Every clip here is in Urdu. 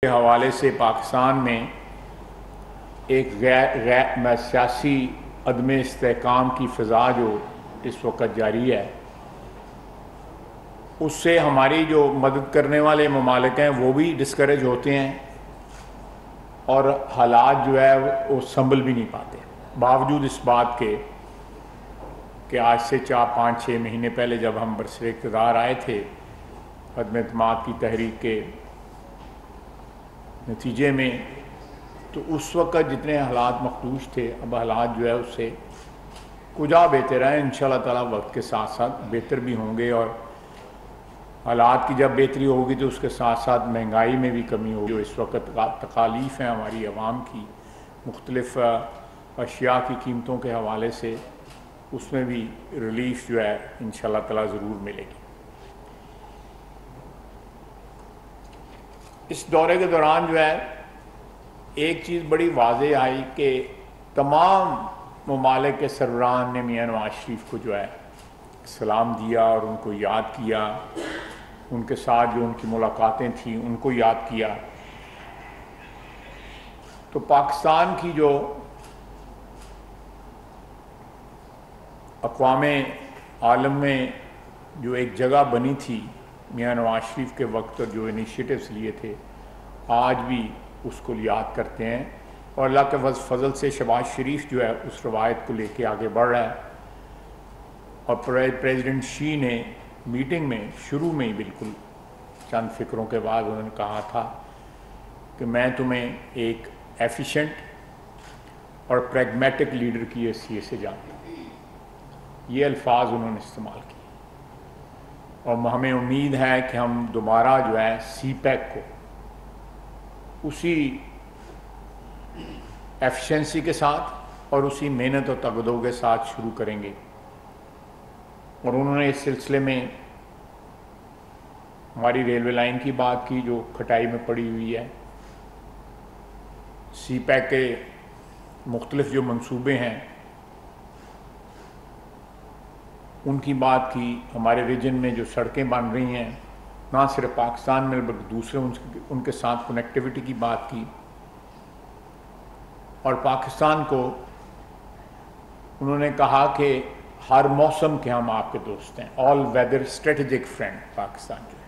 کے حوالے سے پاکستان میں ایک غیر سیاسی عدم استحکام کی فضا جو اس وقت جاری ہے، اس سے ہماری جو مدد کرنے والے ممالک ہیں وہ بھی ڈسکریج ہوتے ہیں اور حالات جو ہے وہ سنبھل بھی نہیں پاتے، باوجود اس بات کے کہ آج سے 4-5-6 مہینے پہلے جب ہم برسر اقتدار آئے تھے عدم اعتماد کی تحریک کے نتیجے میں، تو اس وقت جتنے حالات مخدوش تھے اب حالات جو ہے اس سے کجا بہتر ہیں۔ انشاءاللہ تعالیٰ وقت کے ساتھ ساتھ بہتر بھی ہوں گے، اور حالات کی جب بہتری ہوگی تو اس کے ساتھ ساتھ مہنگائی میں بھی کمی ہوگی۔ جو اس وقت تکالیف ہیں ہماری عوام کی مختلف اشیاء کی قیمتوں کے حوالے سے، اس میں بھی ریلیف جو ہے انشاءاللہ تعالیٰ ضرور ملے گی۔ اس دورے کے دوران جو ہے ایک چیز بڑی واضح آئی کہ تمام ممالک کے سربراہان نے میاں نواز شریف کو جو ہے سلام دیا اور ان کو یاد کیا، ان کے ساتھ جو ان کی ملاقاتیں تھیں ان کو یاد کیا۔ تو پاکستان کی جو اقوام عالم میں جو ایک جگہ بنی تھی میاں نواز شریف کے وقت اور جو انیشیٹوز لیے تھے، آج بھی اس کو یاد کرتے ہیں، اور اللہ کے فضل سے شہباز شریف جو ہے اس روایت کو لے کے آگے بڑھ رہا ہے۔ اور پریزیڈنٹ شی نے میٹنگ میں شروع میں ہی بالکل چند فکروں کے بعد انہوں نے کہا تھا کہ میں تمہیں ایک ایفیشینٹ اور پریگمیٹک لیڈر کی حیثیت سے جانتا ہوں۔ یہ الفاظ انہوں نے استعمال کیے، اور ہمیں امید ہے کہ ہم دوبارہ جو ہے سی پیک کو اسی ایفیشنسی کے ساتھ اور اسی محنت اور تگدو کے ساتھ شروع کریں گے۔ اور انہوں نے اس سلسلے میں ہماری ریلوے لائن کی بات کی جو کھٹائی میں پڑی ہوئی ہے، سی پیک کے مختلف جو منصوبے ہیں ان کی بات کی، ہمارے ریجن میں جو سڑکیں بن رہی ہیں نہ صرف پاکستان میں بلکہ دوسرے ان کے ساتھ کنیکٹیوٹی کی بات کی، اور پاکستان کو انہوں نے کہا کہ ہر موسم کے ہم آپ کے دوست ہیں، آل ویدر اسٹریٹجک فرینڈ پاکستان جو ہے،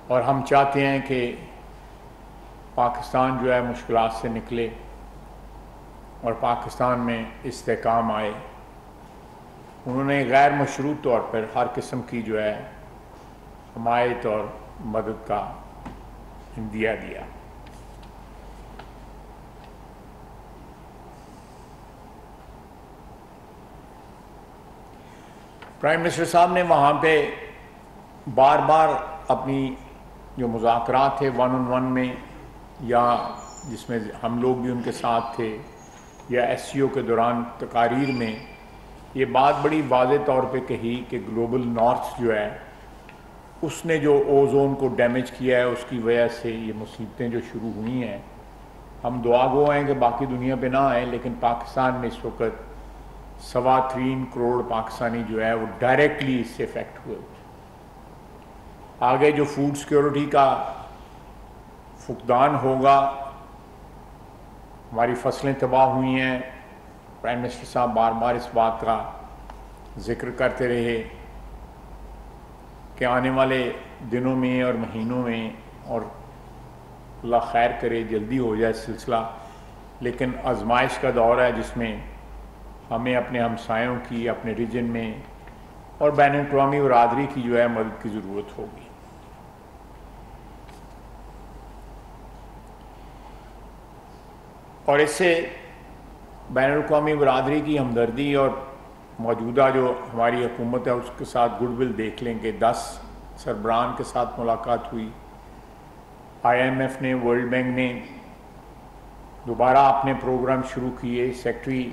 اور ہم چاہتے ہیں کہ پاکستان جو ہے مشکلات سے نکلے اور پاکستان میں استحکام آئے۔ انہوں نے غیر مشروط طور پر ہر قسم کی جو ہے حمایت اور مدد کا عندیہ دیا۔ پرائم منسٹر صاحب نے وہاں پہ بار بار اپنی جو مذاکرات تھے 1-on-1 میں، یا جس میں ہم لوگ بھی ان کے ساتھ تھے، یا SCO کے دوران تقاریر میں، یہ بات بڑی واضح طور پہ کہی کہ گلوبل نارتھ جو ہے اس نے جو اوزون کو ڈیمیج کیا ہے، اس کی وجہ سے یہ مصیبتیں جو شروع ہوئی ہیں، ہم دعا گو ہیں کہ باقی دنیا پہ نہ آئیں، لیکن پاکستان میں اس وقت 3.25 کروڑ پاکستانی جو ہے وہ ڈائریکٹلی اس سے افیکٹ ہوئے۔ آگے جو فوڈ سیکیورٹی کا فقدان ہوگا، ہماری فصلیں تباہ ہوئی ہیں، پرائم منسٹر صاحب بار بار اس بات کا ذکر کرتے رہے کہ آنے والے دنوں میں اور مہینوں میں، اور اللہ خیر کرے جلدی ہو جائے سلسلہ، لیکن آزمائش کا دور ہے جس میں ہمیں اپنے ہمسایوں کی، اپنے ریجن میں اور بین الاقوامی برادری کی جو ہے مدد کی ضرورت ہوگی۔ اور اس سے بین الاقوامی برادری کی ہمدردی اور موجودہ جو ہماری حکومت ہے اس کے ساتھ گڈ ول دیکھ لیں کہ 10 سربراہان کے ساتھ ملاقات ہوئی، IMF نے، ورلڈ بینک نے دوبارہ اپنے پروگرام شروع کیے، سیکرٹری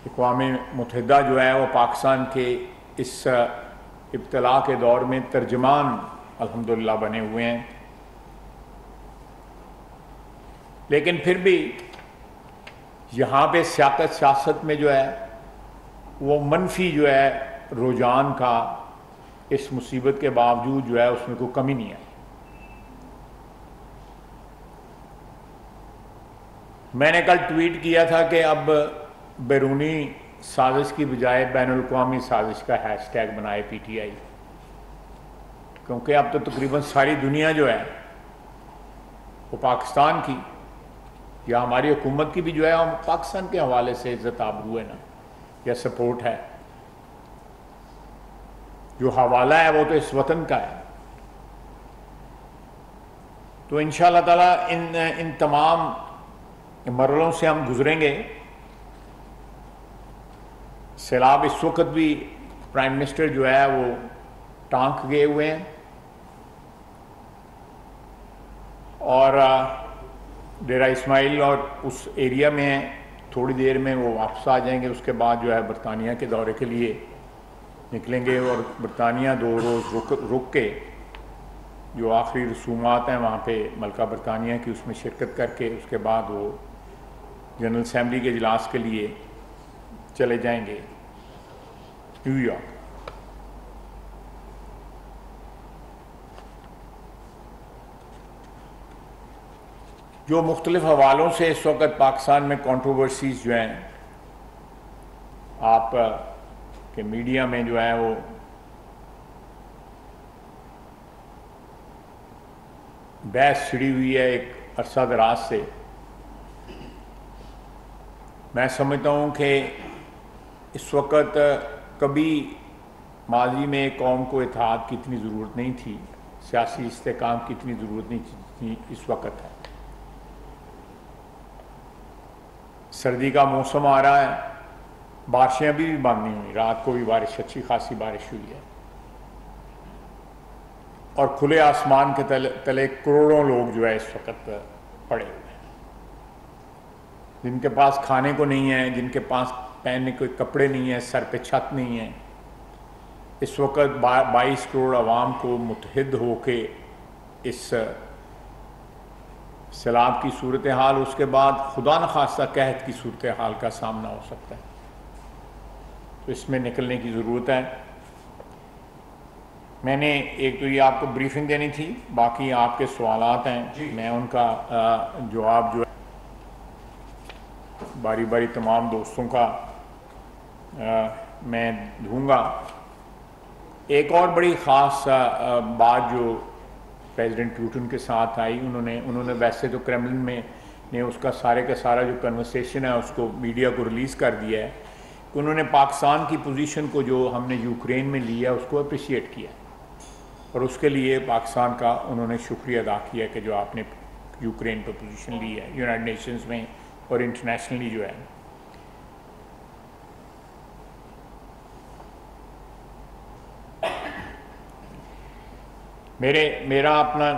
اقوام متحدہ جو ہے وہ پاکستان کے اس ابتلا کے دور میں ترجمان الحمدللہ بنے ہوئے ہیں۔ لیکن پھر بھی یہاں پہ سیاست میں جو ہے وہ منفی جو ہے رجحان کا اس مصیبت کے باوجود جو ہے اس میں کوئی کمی نہیں آئی. میں نے کل ٹویٹ کیا تھا کہ اب بیرونی سازش کی بجائے بین الاقوامی سازش کا ہیش ٹیگ بنائے پی ٹی آئی، کیونکہ اب تو تقریباً ساری دنیا جو ہے وہ پاکستان کی یا ہماری حکومت کی بھی جو ہے ہم پاکستان کے حوالے سے عزت آبرو ہے نا یا سپورٹ ہے. جو حوالہ ہے وہ تو اس وطن کا ہے. تو انشاءاللہ تعالیٰ ان تمام مرحلوں سے ہم گزریں گے. سیلاب اس وقت بھی پرائم منسٹر جو ہے وہ ٹانک گئے ہوئے ہیں اور ڈیرہ اسماعیل اور اس ایریا میں ہیں. تھوڑی دیر میں وہ واپس آ جائیں گے. اس کے بعد جو ہے برطانیہ کے دورے کے لیے نکلیں گے اور برطانیہ 2 روز رک کے جو آخری رسومات ہیں وہاں پہ ملکہ برطانیہ کی اس میں شرکت کر کے اس کے بعد وہ جنرل اسمبلی کے اجلاس کے لیے چلے جائیں گے نیو یارک. جو مختلف حوالوں سے اس وقت پاکستان میں کنٹروورسیز جو ہیں آپ کے میڈیا میں جو ہے وہ بحث چھڑی ہوئی ہے ایک عرصہ دراز سے. میں سمجھتا ہوں کہ اس وقت کبھی ماضی میں قوم کو اتحاد کی اتنی ضرورت نہیں تھی، سیاسی استحکام کی اتنی ضرورت نہیں تھی، اس وقت ہے. سردی کا موسم آ رہا ہے، بارشیں ابھی بھی بند نہیں ہوئی، رات کو بھی بارش، اچھی خاصی بارش ہوئی ہے اور کھلے آسمان کے تلے کروڑوں لوگ جو ہے اس وقت پڑے ہوئے ہیں، جن کے پاس کھانے کو نہیں ہے، جن کے پاس پہننے کوئی کپڑے نہیں ہیں، سر پہ چھت نہیں ہے. اس وقت 22 کروڑ عوام کو متحد ہو کے اس سیلاب کی صورتحال، اس کے بعد خدا نخواستہ قحط کی صورتحال کا سامنا ہو سکتا ہے. تو اس میں نکلنے کی ضرورت ہے. میں نے ایک تو یہ آپ کو بریفنگ دینی تھی، باقی آپ کے سوالات ہیں میں ان کا جواب جو ہے باری باری تمام دوستوں کا میں دوں گا. ایک اور بڑی خاص بات جو پریزیڈنٹ پوٹن کے ساتھ آئی، انہوں نے ویسے تو کرملن میں نے اس کا سارے کا سارا جو کنورسیشن ہے اس کو میڈیا کو ریلیز کر دیا ہے کہ انہوں نے پاکستان کی پوزیشن کو جو ہم نے یوکرین میں لیا اس کو اپریشیٹ کیا اور اس کے لیے پاکستان کا انہوں نے شکریہ ادا کیا کہ جو آپ نے یوکرین پہ پوزیشن لی ہے یونائٹڈ نیشنز میں اور انٹرنیشنلی جو ہے. میرا اپنا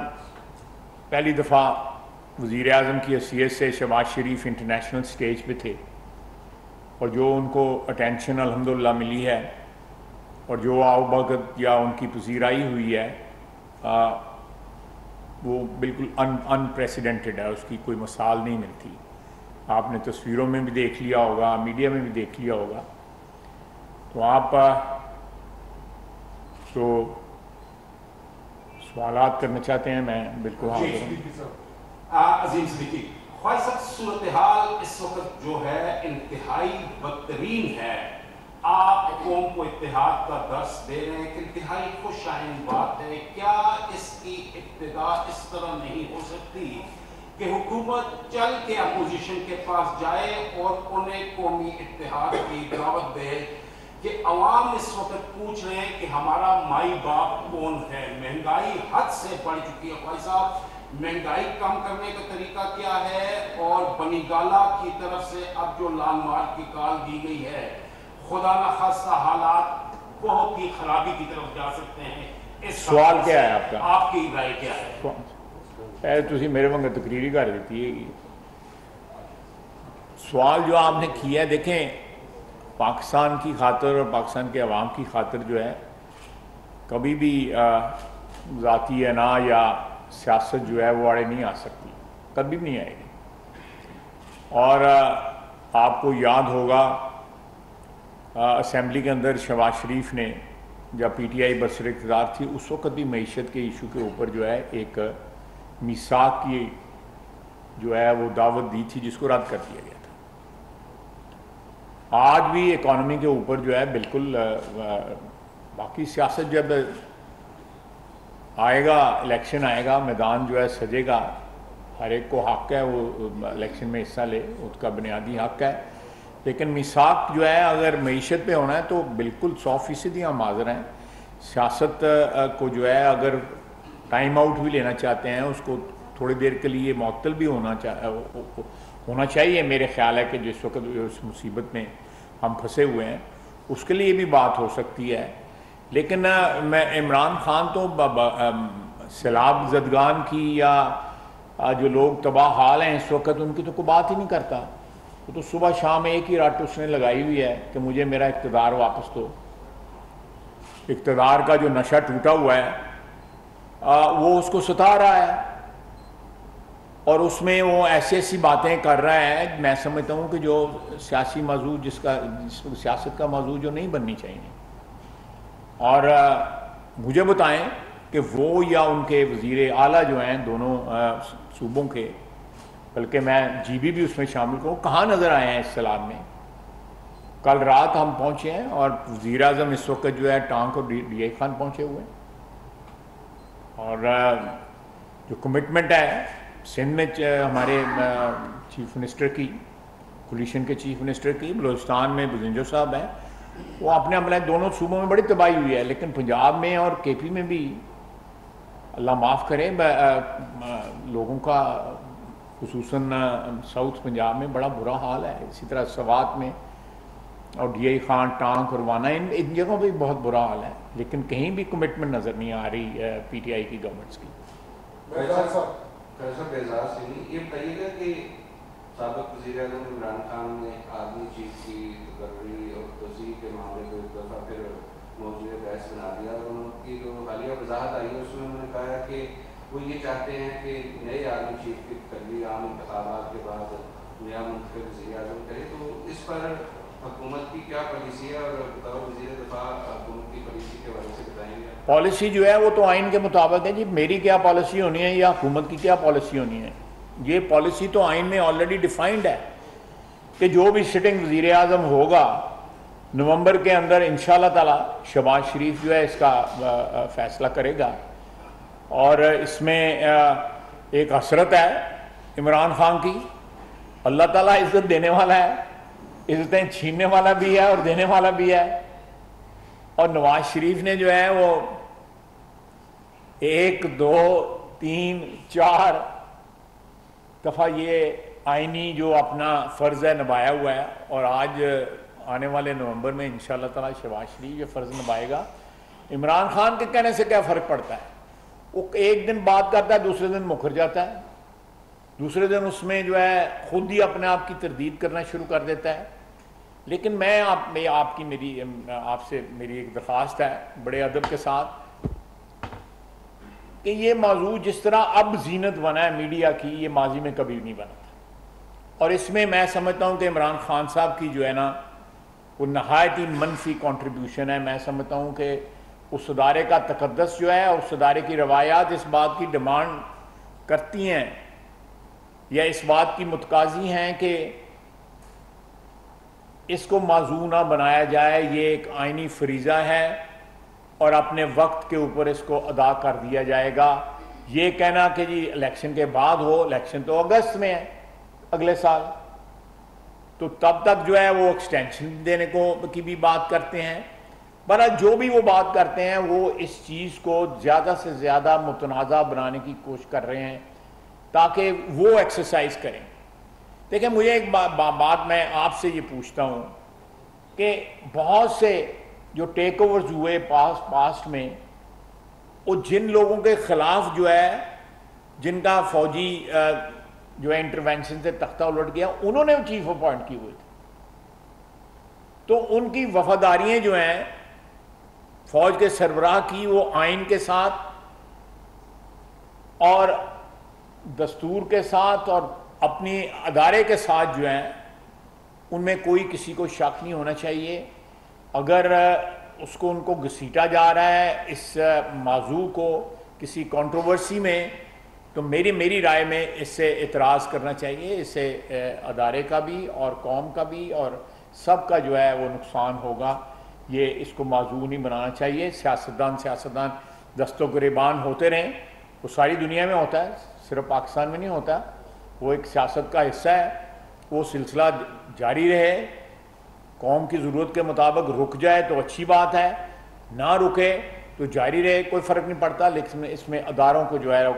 پہلی دفعہ وزیر اعظم کی حیثیت سے شہباز شریف انٹرنیشنل سٹیج پہ تھے اور جو ان کو اٹینشن الحمدللہ ملی ہے اور جو آؤ بھگت یا ان کی پذیرائی ہوئی ہے وہ بالکل انپریسیڈنٹڈ ہے، اس کی کوئی مثال نہیں ملتی. آپ نے تصویروں میں بھی دیکھ لیا ہوگا، میڈیا میں بھی دیکھ لیا ہوگا. تو آپ جو سوالات کرنا چاہتے ہیں میں بالکل حاضر ہوں. عظیم صدیقی، خواہ صاحب صورتحال اس وقت جو ہے انتہائی بدترین ہے. آپ قوم کو اتحاد کا درس دے رہے ہیں کہ انتہائی خوش آئند بات ہے. کیا اس کی ابتدا اس طرح نہیں ہو سکتی کہ حکومت چل کے اپوزیشن کے پاس جائے اور انہیں قومی اتحاد کی دعوت دے کہ عوام اس وقت پوچھ رہے ہیں کہ ہمارا مائی باپ کون ہے؟ مہنگائی حد سے بڑھ چکی ہے. خواہ صاحب، مہنگائی کم کرنے کا طریقہ کیا ہے؟ اور بنی گالہ کی طرف سے اب جو لال مارچ کی کال دی گئی ہے، خدا نخواستہ حالات بہت ہی خرابی کی طرف جا سکتے ہیں. اس سوال کیا ہے آپ کا؟ آپ کی رائے کیا ہے؟ تھی میرے وہاں تقریر ہی کر دیتی ہے. سوال جو آپ نے کیا ہے، دیکھیں پاکستان کی خاطر اور پاکستان کے عوام کی خاطر جو ہے کبھی بھی ذاتی انا یا سیاست جو ہے وہ آڑے نہیں آ سکتی، کبھی بھی نہیں آئے گی. اور آپ کو یاد ہوگا اسمبلی کے اندر شہباز شریف نے جب پی ٹی آئی برسر اقتدار تھی اس وقت بھی معیشت کے ایشو کے اوپر جو ہے ایک میثاق کی جو ہے وہ دعوت دی تھی جس کو رد کر دیا گیا تھا. آج بھی اکانومی کے اوپر جو ہے بالکل باقی سیاست جب آئے گا، الیکشن آئے گا، میدان جو ہے سجے گا، ہر ایک کو حق ہے وہ الیکشن میں حصہ لے، اس کا بنیادی حق ہے. لیکن میثاق جو ہے اگر معیشت پہ ہونا ہے تو بالکل 100% ہم حاضر ہیں. سیاست کو جو ہے اگر ٹائم آؤٹ بھی لینا چاہتے ہیں، اس کو تھوڑی دیر کے لیے معطل بھی ہونا چاہیے. میرے خیال ہے کہ جس وقت اس مصیبت میں ہم پھنسے ہوئے ہیں اس کے لیے بھی بات ہو سکتی ہے. لیکن میں عمران خان تو سیلاب زدگان کی یا جو لوگ تباہ حال ہیں اس وقت ان کی تو کوئی بات ہی نہیں کرتا. وہ تو صبح شام ایک ہی رٹ اس نے لگائی ہوئی ہے کہ مجھے میرا اقتدار واپس دو. اقتدار کا جو نشہ ٹوٹا ہوا ہے وہ اس کو ستا رہا ہے اور اس میں وہ ایسی باتیں کر رہا ہے. میں سمجھتا ہوں کہ جو سیاسی موضوع سیاست کا موضوع جو نہیں بننی چاہیے. اور مجھے بتائیں کہ وہ یا ان کے وزیر اعلیٰ جو ہیں دونوں صوبوں کے، بلکہ میں جی بی بھی اس میں شامل کروں، کہاں نظر آئے ہیں اس سیلاب میں؟ کل رات ہم پہنچے ہیں اور وزیر اعظم اس وقت جو ہے ٹانک اور ڈی آئی خان پہنچے ہوئے ہیں. اور جو کمٹمنٹ ہے سندھ میں ہمارے چیف منسٹر کی، کولیشن کے چیف منسٹر کی، بلوچستان میں بزنجو صاحب ہیں، وہ اپنے عملے دونوں صوبوں میں بڑی تباہی ہوئی ہے. لیکن پنجاب میں اور کے پی میں بھی اللہ معاف کرے لوگوں کا، خصوصاً ساؤتھ پنجاب میں بڑا برا حال ہے. اسی طرح سوات میں اور ڈی آئی خان، ٹانک اور وانا ان جگہوں پہ بہت برا حال ہے. لیکن کہیں بھی کمٹمنٹ نظر نہیں آ رہی پی ٹی آئی کی گورنمنٹس کی. یہ بتائیے گا کہ سابق وزیر اعظم عمران خان نے آرمی چیف کی تقرری اور توسیع کے معاملے کو ایک دفعہ پھر موضوع بحث بنا دیا، اور ان کی جو حالیہ وضاحت آئی ہے اس میں انہوں نے کہا کہ وہ یہ چاہتے ہیں کہ نئے آرمی چیف کی تقرری عام انتخابات کے بعد نیا منتخب وزیر اعظم کرے. تو اس پر حکومت کی کیا پالیسی ہے اور بطور وزیر دفاع حکومت کی پالیسی کے بارے سے بتائیں گے؟ پالیسی جو ہے وہ تو آئین کے مطابق ہے جی. میری کیا پالیسی ہونی ہے یا حکومت کی کیا پالیسی ہونی ہے؟ یہ پالیسی تو آئین میں آلریڈی ڈیفائنڈ ہے کہ جو بھی سٹنگ وزیر اعظم ہوگا نومبر کے اندر انشاءاللہ تعالی شہباز شریف جو ہے اس کا فیصلہ کرے گا. اور اس میں ایک حسرت ہے عمران خان کی. اللہ تعالیٰ عزت دینے والا ہے، عزتیں چھیننے والا بھی ہے اور دینے والا بھی ہے. اور نواز شریف نے جو ہے وہ 1 2 3 4 دفعہ یہ آئینی جو اپنا فرض ہے نبھایا ہوا ہے. اور آج آنے والے نومبر میں انشاءاللہ تعالیٰ شہباز شریف یہ فرض نبھائے گا. عمران خان کے کہنے سے کیا فرق پڑتا ہے؟ وہ ایک دن بات کرتا ہے، دوسرے دن مکر جاتا ہے، دوسرے دن اس میں جو ہے خود ہی اپنے آپ کی تردید کرنا شروع کر دیتا ہے. لیکن میں آپ سے میری ایک درخواست ہے بڑے ادب کے ساتھ کہ یہ موضوع جس طرح اب زینت بنا ہے میڈیا کی، یہ ماضی میں کبھی نہیں بنا تھا. اور اس میں میں سمجھتا ہوں کہ عمران خان صاحب کی جو ہے نا وہ نہایت ہی منفی کنٹریبیوشن ہے. میں سمجھتا ہوں کہ اس ادارے کا تقدس جو ہے، اس ادارے کی روایات اس بات کی ڈیمانڈ کرتی ہیں یا اس بات کی متقاضی ہیں کہ اس کو موضوع نہ بنایا جائے. یہ ایک آئینی فریضہ ہے اور اپنے وقت کے اوپر اس کو ادا کر دیا جائے گا. یہ کہنا کہ جی الیکشن کے بعد ہو، الیکشن تو اگست میں ہے اگلے سال، تو تب تک جو ہے وہ ایکسٹینشن دینے کی بھی بات کرتے ہیں. برا جو بھی وہ بات کرتے ہیں وہ اس چیز کو زیادہ سے زیادہ متنازع بنانے کی کوشش کر رہے ہیں تاکہ وہ ایکسرسائز کریں. دیکھیں مجھے ایک بات میں آپ سے یہ پوچھتا ہوں کہ بہت سے جو ٹیک اوورز ہوئے پاسٹ میں، وہ جن لوگوں کے خلاف جو ہے، جن کا فوجی جو ہے انٹروینشن سے تختہ الٹ گیا، انہوں نے چیف اپوائنٹ کی ہوئے تھے. تو ان کی وفاداریاں جو ہیں فوج کے سربراہ کی، وہ آئین کے ساتھ اور دستور کے ساتھ اور اپنی ادارے کے ساتھ جو ہیں ان میں کوئی کسی کو شک نہیں ہونا چاہیے. اگر اس کو ان کو گھسیٹا جا رہا ہے اس موضوع کو کسی کنٹروورسی میں، تو میری رائے میں اس سے اعتراض کرنا چاہیے. اس سے ادارے کا بھی اور قوم کا بھی اور سب کا جو ہے وہ نقصان ہوگا. یہ اس کو موضوع نہیں بنانا چاہیے. سیاستدان دست و گریبان ہوتے رہیں، وہ ساری دنیا میں ہوتا ہے، صرف پاکستان میں نہیں ہوتا. وہ ایک سیاست کا حصہ ہے. وہ سلسلہ جاری رہے، قوم کی ضرورت کے مطابق رک جائے تو اچھی بات ہے، نہ رکے تو جاری رہے، کوئی فرق نہیں پڑتا. لیکن اس میں اداروں کو جو ہے وہ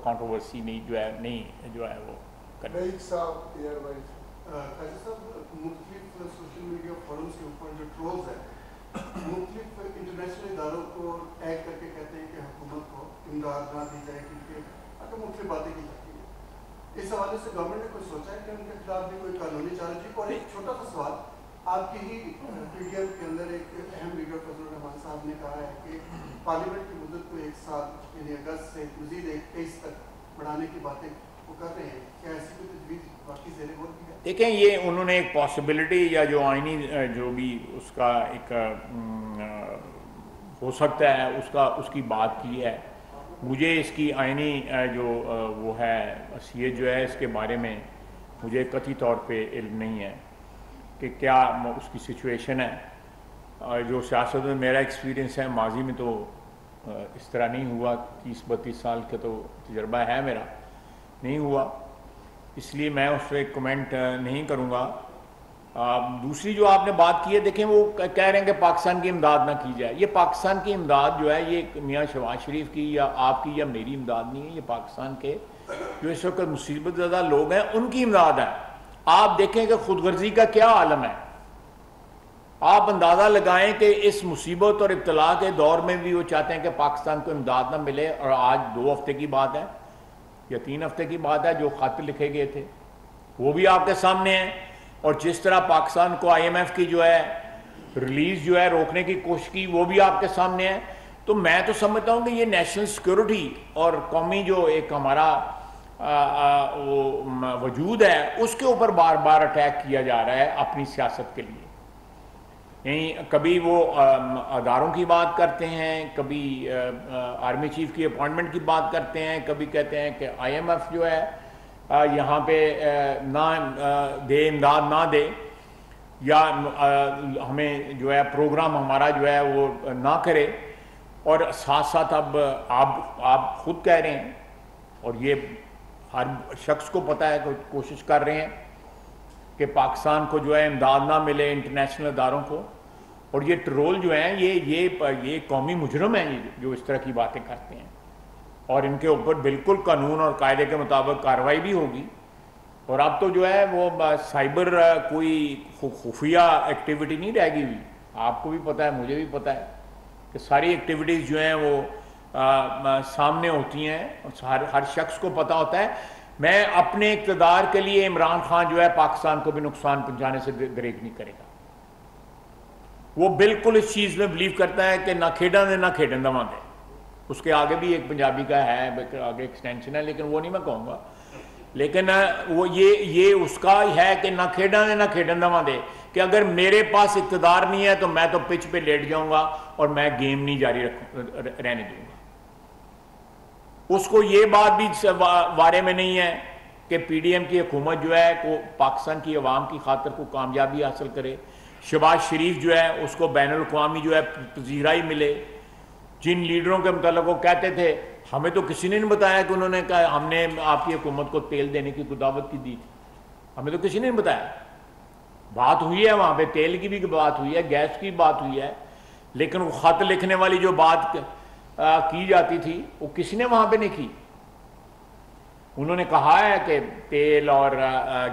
کنٹروورسی نہیں جو ہے وہ کرنا. مختلف سوشل میڈیا فورمز کے اوپر جو ٹرولز ہیں مختلف انٹرنیشنل اداروں کو ٹیگ کر کے کہتے ہیں کہ حکومت کو امداد نہ دی جائے کیونکہ مختلف باتیں کی جاتی ہیں. اس حوالے سے گورنمنٹ نے کوئی سوچا ہے کہ ان کے خلاف بھی کوئی قانونی چارج؟ اور ایک چھوٹا سا سوال، آپ کی ہی پی ڈی ایم کے اندر ایک اہم لیڈر فضل الرحمان صاحب نے کہا ہے کہ پارلیمنٹ کی مدت کو 1 سال یعنی اگست سے مزید 23 تک بڑھانے کی باتیں وہ کر رہے ہیں. کیا ایسی کوئی تجویز باقی زیر غور کی ہے؟ دیکھیں، یہ انہوں نے ایک پاسبلٹی یا جو آئینی جو بھی اس کا ایک ہو سکتا ہے اس کی بات کی ہے. مجھے اس کی آئینی جو وہ ہے حیثیت جو ہے اس کے بارے میں مجھے قطعی طور پہ علم نہیں ہے کہ کیا اس کی سچویشن ہے. جو سیاست میں میرا ایکسپیرینس ہے، ماضی میں تو اس طرح نہیں ہوا. 30-32 سال کا تو تجربہ ہے میرا، نہیں ہوا، اس لیے میں اس پہ کمنٹ نہیں کروں گا. دوسری جو آپ نے بات کی ہے، دیکھیں وہ کہہ رہے ہیں کہ پاکستان کی امداد نہ کی جائے. یہ پاکستان کی امداد جو ہے یہ میاں شہباز شریف کی یا آپ کی یا میری امداد نہیں ہے. یہ پاکستان کے جو اس وقت مصیبت زدہ لوگ ہیں ان کی امداد ہے. آپ دیکھیں کہ خود غرضی کا کیا عالم ہے. آپ اندازہ لگائیں کہ اس مصیبت اور ابتلا کے دور میں بھی وہ چاہتے ہیں کہ پاکستان کو امداد نہ ملے. اور آج 2 ہفتے کی بات ہے یا 3 ہفتے کی بات ہے، جو خط لکھے گئے تھے وہ بھی آپ کے سامنے ہیں. اور جس طرح پاکستان کو IMF کی جو ہے ریلیز جو ہے روکنے کی کوشش کی وہ بھی آپ کے سامنے ہے. تو میں تو سمجھتا ہوں کہ یہ نیشنل سیکورٹی اور قومی جو ایک ہمارا وجود ہے اس کے اوپر بار بار اٹیک کیا جا رہا ہے اپنی سیاست کے لیے. یعنی کبھی وہ اداروں کی بات کرتے ہیں، کبھی آرمی چیف کی اپوائنٹمنٹ کی بات کرتے ہیں، کبھی کہتے ہیں کہ IMF جو ہے یہاں پہ نہ دے، امداد نہ دے، یا ہمیں جو ہے پروگرام ہمارا جو ہے وہ نہ کرے. اور ساتھ ساتھ اب آپ خود کہہ رہے ہیں اور یہ ہر شخص کو پتہ ہے کہ کوشش کر رہے ہیں کہ پاکستان کو جو ہے امداد نہ ملے انٹرنیشنل اداروں کو. اور یہ ٹرول جو ہیں یہ قومی مجرم ہیں جو اس طرح کی باتیں کرتے ہیں. اور ان کے اوپر بالکل قانون اور قاعدے کے مطابق کارروائی بھی ہوگی. اور اب تو جو ہے وہ سائبر کوئی خفیہ ایکٹیویٹی نہیں رہ گئی ہوئی. آپ کو بھی پتہ ہے، مجھے بھی پتہ ہے کہ ساری ایکٹیویٹیز جو ہیں وہ سامنے ہوتی ہیں. ہر شخص کو پتہ ہوتا ہے. میں اپنے اقتدار کے لیے عمران خان جو ہے پاکستان کو بھی نقصان پہنچانے سے گریز نہیں کرے گا. وہ بالکل اس چیز میں بلیو کرتا ہے کہ نہ کھیڈاں دے نہ کھیڈن دواں دے. اس کے آگے بھی ایک پنجابی کا ہے، آگے ایکسٹینشن ہے، لیکن وہ نہیں میں کہوں گا. لیکن وہ یہ اس کا ہے کہ نہ کھیڈاں دے نہ کھیڈن دواں دے، کہ اگر میرے پاس اقتدار نہیں ہے تو میں تو پچ پہ لیٹ جاؤں گا اور میں گیم نہیں جاری رہنے دوں گا. اس کو یہ بات بھی بارے میں نہیں ہے کہ پی ڈی ایم کی حکومت جو ہے کو پاکستان کی عوام کی خاطر کو کامیابی حاصل کرے. شہباز شریف جو ہے اس کو بین الاقوامی جو ہے پذیرائی ملے. جن لیڈروں کے متعلق وہ کہتے تھے ہمیں تو کسی نے نہیں بتایا کہ انہوں نے کہا ہم نے آپ کی حکومت کو تیل دینے کی دعوت کی دی تھی، ہمیں تو کسی نے نہیں بتایا. بات ہوئی ہے وہاں پہ، تیل کی بھی بات ہوئی ہے، گیس کی بات ہوئی ہے، لیکن وہ خط لکھنے والی جو بات کی جاتی تھی وہ کسی نے وہاں پہ نہیں کی. انہوں نے کہا ہے کہ تیل اور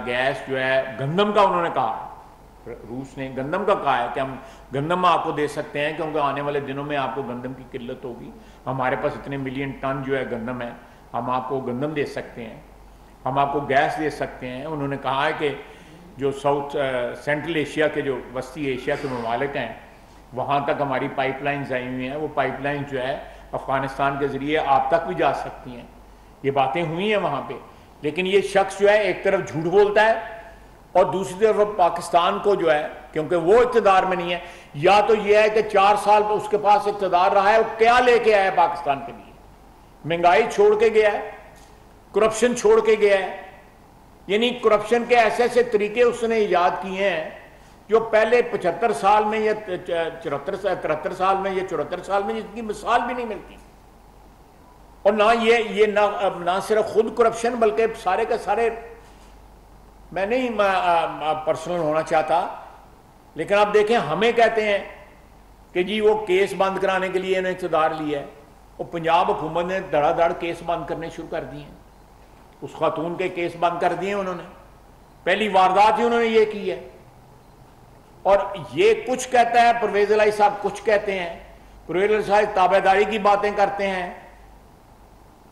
گیس جو ہے گندم کا، انہوں نے کہا روس نے گندم کا کہا ہے کہ ہم گندم آپ کو دے سکتے ہیں کیونکہ آنے والے دنوں میں آپ کو گندم کی قلت ہوگی. ہمارے پاس اتنے ملین ٹن جو ہے گندم ہے، ہم آپ کو گندم دے سکتے ہیں، ہم آپ کو گیس دے سکتے ہیں. انہوں نے کہا ہے کہ جو ساؤتھ سینٹرل ایشیا کے جو وسطی ایشیا کے ممالک ہیں وہاں تک ہماری پائپ لائنز آئی ہوئی ہیں، وہ پائپ لائن جو ہے افغانستان کے ذریعے آپ تک بھی جا سکتی ہیں. یہ باتیں ہوئی ہیں وہاں پہ. لیکن یہ شخص جو ہے ایک طرف جھوٹ بولتا ہے اور دوسری طرف پاکستان کو جو ہے کیونکہ وہ اقتدار میں نہیں ہے، یا تو یہ ہے کہ 4 سال اس کے پاس اقتدار رہا ہے، وہ کیا لے کے آیا ہے پاکستان کے لیے؟ مہنگائی چھوڑ کے گیا ہے، کرپشن چھوڑ کے گیا ہے، یعنی کرپشن کے ایسے ایسے طریقے اس نے ایجاد کیے ہیں جو پہلے 75 سال میں یا 73 سال میں یا 74 سال میں اس کی مثال بھی نہیں ملتی۔ اور نہ یہ نہ صرف خود کرپشن بلکہ سارے کے سارے، میں نہیں پرسنل ہونا چاہتا، لیکن آپ دیکھیں ہمیں کہتے ہیں کہ جی وہ کیس بند کرانے کے لیے انہیں اقتدار لیا ہے، اور پنجاب حکومت نے دڑا دڑ کیس بند کرنے شروع کر دیے ہیں، اس خاتون کے کیس بند کر دیے انہوں نے، پہلی واردات ہی انہوں نے یہ کی ہے۔ اور یہ کچھ کہتا ہے پرویز الہی صاحب، کچھ کہتے ہیں پرویز الہی صاحب تابع داری کی باتیں کرتے ہیں،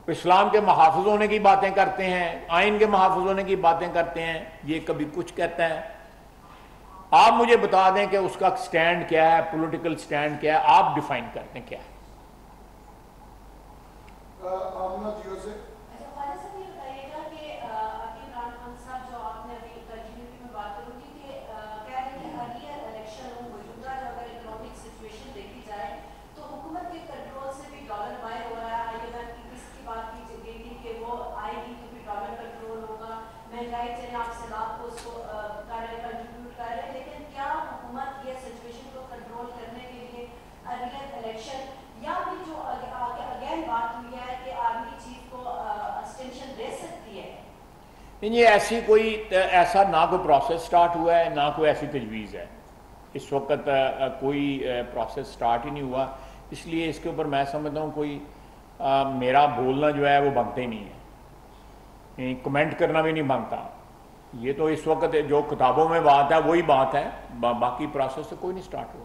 اسلام کے محافظ ہونے کی باتیں کرتے ہیں، آئین کے محافظ ہونے کی باتیں کرتے ہیں، یہ کبھی کچھ کہتا ہے۔ آپ مجھے بتا دیں کہ اس کا سٹینڈ کیا ہے، پولیٹیکل سٹینڈ کیا ہے، آپ ڈیفائن کرتے ہیں کیا ہے؟ آمنہ جیو سے نہیں، یہ ایسا نہ کوئی پروسیس سٹارٹ ہوا ہے، نہ کوئی ایسی تجویز ہے، اس وقت کوئی پروسیس سٹارٹ ہی نہیں ہوا، اس لیے اس کے اوپر میں سمجھتا ہوں کوئی میرا بولنا جو ہے وہ بنتا ہی نہیں ہے، کمنٹ کرنا بھی نہیں بنتا۔ یہ تو اس وقت جو کتابوں میں بات ہے وہی بات ہے، باقی پروسیس تو کوئی نہیں سٹارٹ ہوا۔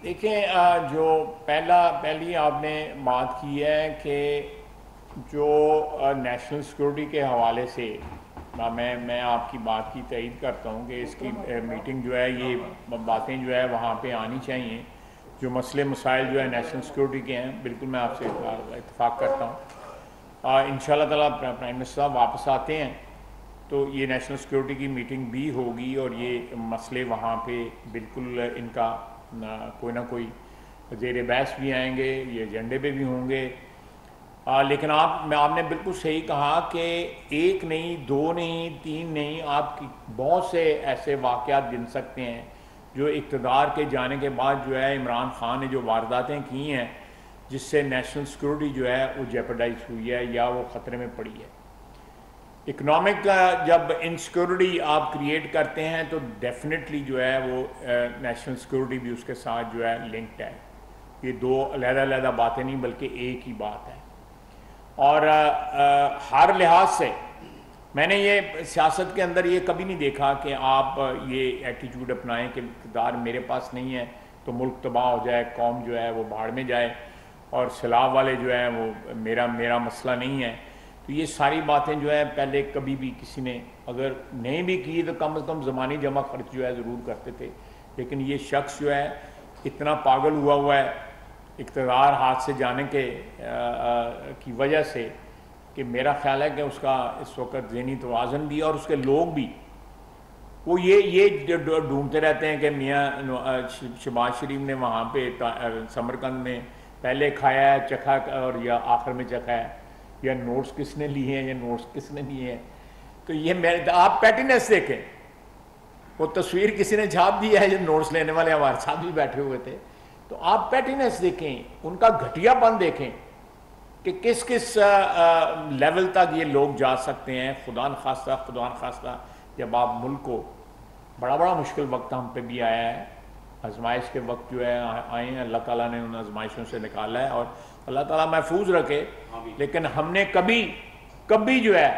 دیکھیں، جو پہلی آپ نے بات کی ہے کہ جو نیشنل سیکورٹی کے حوالے سے میں آپ کی بات کی تائید کرتا ہوں کہ اس کی میٹنگ جو ہے، یہ باتیں جو ہے وہاں پہ آنی چاہیے، جو مسئلے مسائل جو ہے نیشنل سیکورٹی کے ہیں، بالکل میں آپ سے اتفاق کرتا ہوں۔ انشاءاللہ تعالیٰ پرائم منسٹر صاحب واپس آتے ہیں تو یہ نیشنل سیکورٹی کی میٹنگ بھی ہوگی، اور یہ مسئلے وہاں پہ بالکل ان کا کوئی نہ کوئی زیر بحث بھی آئیں گے، یہ ایجنڈے پہ بھی ہوں گے۔ لیکن آپ نے بالکل صحیح کہا کہ 1 نہیں، 2 نہیں، 3 نہیں، آپ کی بہت سے ایسے واقعات گن سکتے ہیں جو اقتدار کے جانے کے بعد جو ہے عمران خان نے جو وارداتیں کی ہیں، جس سے نیشنل سیکورٹی جو ہے وہ جیپرڈائز ہوئی ہے یا وہ خطرے میں پڑی ہے۔ اکنامک جب انسیکورٹی آپ کریٹ کرتے ہیں تو ڈیفینیٹلی جو ہے وہ نیشنل سیکورٹی بھی اس کے ساتھ جو ہے لنکڈ ہے، یہ 2 علیحدہ باتیں نہیں بلکہ ایک ہی بات ہے۔ اور ہر لحاظ سے میں نے یہ سیاست کے اندر یہ کبھی نہیں دیکھا کہ آپ یہ ایٹیٹیوڈ اپنائیں کہ اقتدار میرے پاس نہیں ہے تو ملک تباہ ہو جائے، قوم جو ہے وہ بھاڑ میں جائے، اور سیلاب والے جو ہیں وہ میرا مسئلہ نہیں ہے۔ تو یہ ساری باتیں جو ہے پہلے کبھی بھی کسی نے اگر نہیں بھی کی تو کم از کم زمانی جمع خرچ جو ہے ضرور کرتے تھے، لیکن یہ شخص جو ہے اتنا پاگل ہوا ہے اقتدار ہاتھ سے جانے کی وجہ سے کہ میرا خیال ہے کہ اس کا اس وقت ذہنی توازن بھی اور اس کے لوگ بھی وہ یہ ڈھونڈتے رہتے ہیں کہ میاں شہباز شریف نے وہاں پہ سمرقند میں پہلے کھایا ہے چکھا اور یا آخر میں چکھا ہے، یا نوٹس کس نے لیے ہیں یا نوٹس کس نے لیے ہیں۔ تو یہ آپ پیٹینس دیکھیں، وہ تصویر کسی نے چھاپ دی ہے جو نوٹس لینے والے ہمارے ساتھ بھی بیٹھے ہوئے تھے، تو آپ پیٹینس دیکھیں، ان کا گھٹیا پن دیکھیں کہ کس کس لیول تک یہ لوگ جا سکتے ہیں. خدا نخواستہ جب آپ ملک کو بڑا مشکل وقت ہم پہ بھی آیا ہے, آزمائش کے وقت جو ہے آئے ہیں, اللہ تعالیٰ نے ان آزمائشوں سے نکالا ہے اور اللہ تعالیٰ محفوظ رکھے. لیکن ہم نے کبھی جو ہے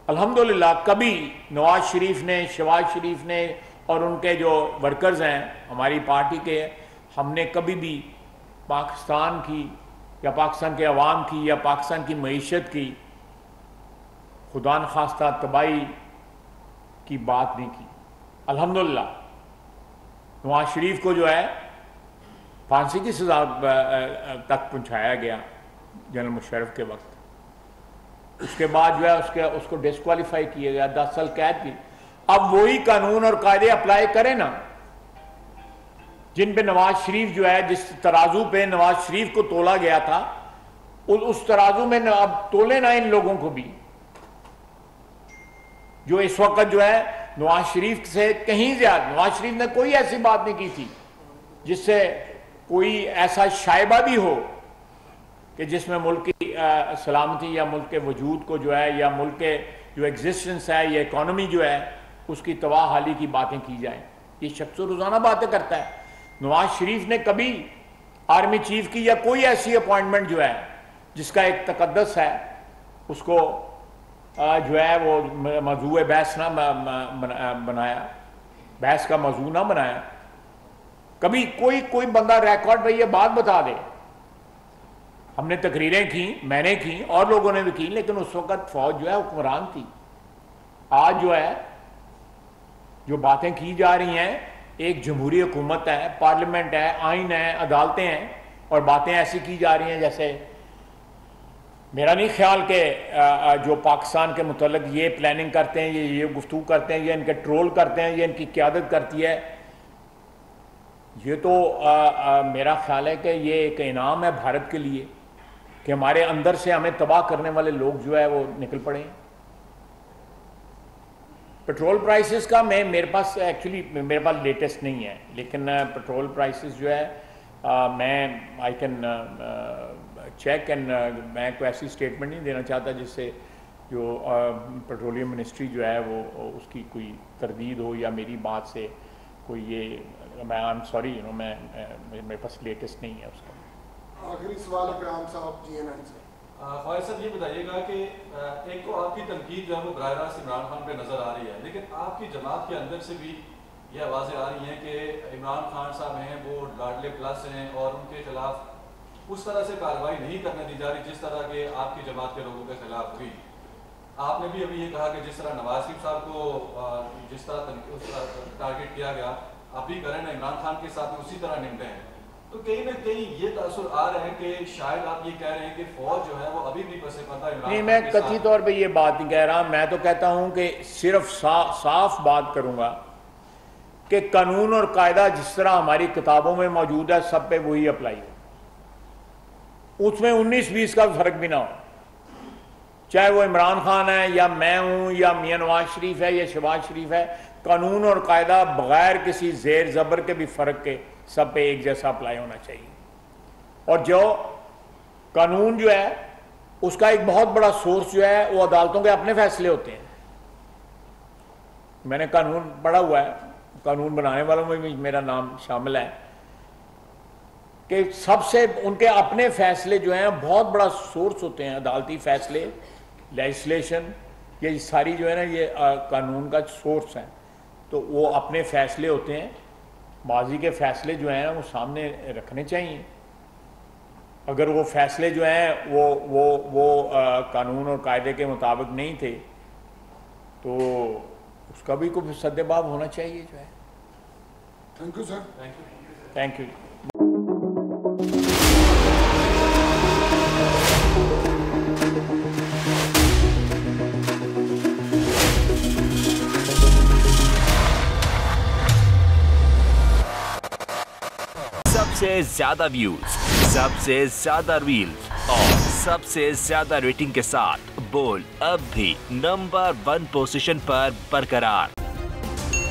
الحمدللہ کبھی نواز شریف نے, شہباز شریف نے اور ان کے جو ورکرز ہیں ہماری پارٹی کے, ہم نے کبھی بھی پاکستان کی یا پاکستان کے عوام کی یا پاکستان کی معیشت کی خدا نخواستہ تباہی کی بات نہیں کی. الحمدللہ نواز شریف کو جو ہے پھانسی کی سزا تک پہنچایا گیا جنرل مشرف کے وقت. اس کے بعد جو ہے اس کو ڈسکوالیفائی کیا گیا, 10 سال قید کی. اب وہی قانون اور قاعدے اپلائی کریں نا جن پہ نواز شریف جو ہے, جس ترازو پہ نواز شریف کو تولا گیا تھا, اس ترازو میں اب تولے نا ان لوگوں کو بھی جو اس وقت جو ہے نواز شریف سے کہیں زیادہ. نواز شریف نے کوئی ایسی بات نہیں کی تھی جس سے کوئی ایسا شائبہ بھی ہو کہ جس میں ملک کی سلامتی یا ملک کے وجود کو جو ہے یا ملک کے جو ایگزسٹنس ہے یا اکانومی جو ہے اس کی تباہ حالی کی باتیں کی جائیں. یہ شخص روزانہ باتیں کرتا ہے. نواز شریف نے کبھی آرمی چیف کی یا کوئی ایسی اپوائنٹمنٹ جو ہے جس کا ایک تقدس ہے اس کو جو ہے وہ موضوع بحث نہ بنایا, بحث کا موضوع نہ بنایا. کبھی کوئی بندہ ریکارڈ پہ یہ بات بتا دے. ہم نے تقریریں کی, میں نے کی اور لوگوں نے بھی کی, لیکن اس وقت فوج جو ہے حکمران تھی. آج جو ہے جو باتیں کی جا رہی ہیں, ایک جمہوری حکومت ہے, پارلیمنٹ ہے, آئین ہے, عدالتیں ہیں, اور باتیں ایسی کی جا رہی ہیں جیسے میرا نہیں خیال کہ جو پاکستان کے متعلق یہ پلاننگ کرتے ہیں, یہ گفتگو کرتے ہیں, یہ ان کے ٹرول کرتے ہیں, یہ ان کی قیادت کرتی ہے, یہ تو میرا خیال ہے کہ یہ ایک انعام ہے بھارت کے لیے کہ ہمارے اندر سے ہمیں تباہ کرنے والے لوگ جو ہے وہ نکل پڑے ہیں. پیٹرول پرائسز کا میرے پاس لیٹسٹ نہیں ہے, لیکن پیٹرول پرائسز جو ہے میں آئی کین چیک اینڈ میں کوئی ایسی اسٹیٹمنٹ نہیں دینا چاہتا جس سے جو پیٹرولیم منسٹری جو ہے وہ اس کی کوئی تردید ہو یا میری بات سے کوئی یہ, میں آئی ایم سوری میرے پاس لیٹسٹ نہیں ہے اس کا. آخری سوال ہے عام صاحب جی این این سے. خواجہ صاحب یہ بتائیے گا کہ ایک تو آپ کی تنقید جو ہے وہ براہ راست عمران خان پہ نظر آ رہی ہے, لیکن آپ کی جماعت کے اندر سے بھی یہ آوازیں آ رہی ہیں کہ عمران خان صاحب ہیں وہ لاڈلے پلس ہیں اور ان کے خلاف اس طرح سے کارروائی نہیں کرنے دی جا رہی جس طرح کہ آپ کی جماعت کے لوگوں کے خلاف ہوئی. آپ نے بھی ابھی یہ کہا کہ جس طرح نواز شریف صاحب کو جس طرح ٹارگیٹ کیا گیا آپ بھی کریں نا, عمران خان کے ساتھ اسی طرح نمٹے ہیں. تو کہیں نہ کہیں یہ تاثر آ رہا ہے کہ شاید آپ یہ کہہ رہے ہیں کہ فوج جو ہے وہ ابھی بھی پس پردہ عمران خان نہیں, میں قطعی طور پہ یہ بات نہیں کہہ رہا. میں تو کہتا ہوں کہ صرف صاف بات کروں گا کہ قانون اور قاعدہ جس طرح ہماری کتابوں میں موجود ہے سب پہ وہی اپلائی ہو, اس میں 19-20 کا فرق بھی نہ ہو, چاہے وہ عمران خان ہے یا میں ہوں یا میاں نواز شریف ہے یا شہباز شریف ہے. قانون اور قاعدہ بغیر کسی زیر زبر کے بھی فرق کے سب پہ ایک جیسا اپلائی ہونا چاہیے. اور جو قانون جو ہے اس کا ایک بہت بڑا سورس جو ہے وہ عدالتوں کے اپنے فیصلے ہوتے ہیں. میں نے قانون پڑھا ہوا ہے, قانون بنانے والوں میں بھی میرا نام شامل ہے, کہ سب سے ان کے اپنے فیصلے جو ہیں بہت بڑا سورس ہوتے ہیں. عدالتی فیصلے, لیجسلیشن, یہ ساری جو ہے نا یہ قانون کا سورس ہیں. تو وہ اپنے فیصلے ہوتے ہیں, ماضی کے فیصلے جو ہیں وہ سامنے رکھنے چاہیے. اگر وہ فیصلے جو ہیں وہ قانون اور قاعدے کے مطابق نہیں تھے تو اس کا بھی کوئی سد باب ہونا چاہیے جو ہے. Thank you sir. Thank you. سب سے زیادہ ویوز, سب سے زیادہ ریلز اور سب سے زیادہ ریٹنگ کے ساتھ بولڈ اب بھی نمبر 1 پوزیشن پر برقرار.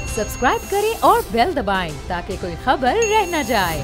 سبسکرائب کریں اور بیل دبائیں تاکہ کوئی خبر رہ نہ جائے.